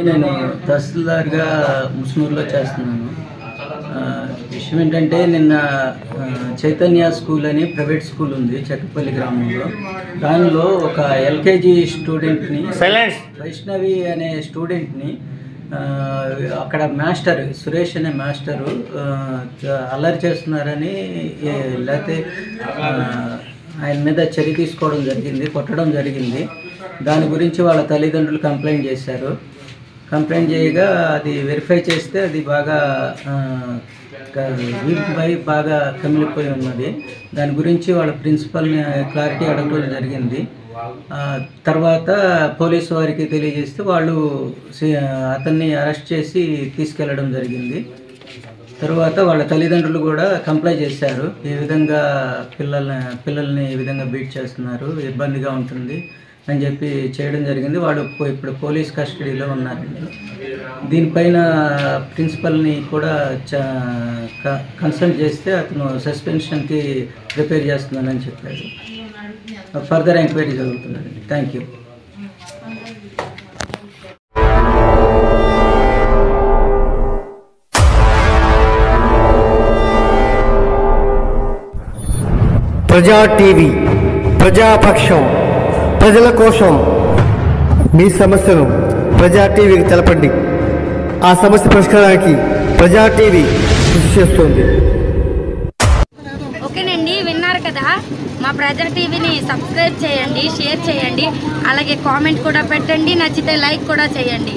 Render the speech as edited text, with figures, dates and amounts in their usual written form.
నేను తహసీల్దార్గా ముస్నూరులో చేస్తున్నాను. విషయం ఏంటంటే నిన్న చైతన్య స్కూల్ అని ప్రైవేట్ స్కూల్ ఉంది చెక్కపల్లి గ్రామంలో. దానిలో ఒక ఎల్కేజీ స్టూడెంట్ని వైష్ణవి అనే స్టూడెంట్ని అక్కడ మాస్టర్ సురేష్ అనే మాస్టరు అల్లరి చేస్తున్నారని లేకపోతే ఆయన మీద చర్య తీసుకోవడం జరిగింది, కొట్టడం జరిగింది. దాని గురించి వాళ్ళ తల్లిదండ్రులు కంప్లైంట్ చేశారు. కంప్లైంట్ చేయగా అది వెరిఫై చేస్తే అది బాగా వీపుపై బాగా కమిలిపోయి ఉన్నది. దాని గురించి వాళ్ళ ప్రిన్సిపల్ని క్లారిటీ అడగడం జరిగింది. తర్వాత పోలీసు వారికి తెలియజేస్తే వాళ్ళు అతన్ని అరెస్ట్ చేసి తీసుకెళ్ళడం జరిగింది. తర్వాత వాళ్ళ తల్లిదండ్రులు కూడా కంప్లైంట్ చేశారు, ఈ విధంగా పిల్లల్ని ఈ విధంగా బీట్ చేస్తున్నారు, ఇబ్బందిగా ఉంటుంది అని చెప్పి చేయడం జరిగింది. వాడు ఇప్పుడు పోలీస్ కస్టడీలో ఉన్నారండి. దీనిపైన ప్రిన్సిపల్ని కూడా కన్సల్ట్ చేస్తే అతను సస్పెన్షన్కి ప్రిపేర్ చేస్తున్నానని చెప్పాడు. ఫర్దర్ ఎంక్వైరీ జరుగుతుందండి. Thank you. ప్రజా టీవీ, ప్రజాపక్షం, ప్రజల కోసం. మీ సమస్యను ప్రజా టీవీకి తెలపండి. ఆ సమస్య పరిష్కారానికి ప్రజా టీవీ కృషి చేస్తుంది. ఓకేనండి, విన్నారు కదా. మా ప్రజా టీవీని సబ్స్క్రైబ్ చేయండి, షేర్ చేయండి, అలాగే కామెంట్ కూడా పెట్టండి, నచ్చితే లైక్ కూడా చేయండి.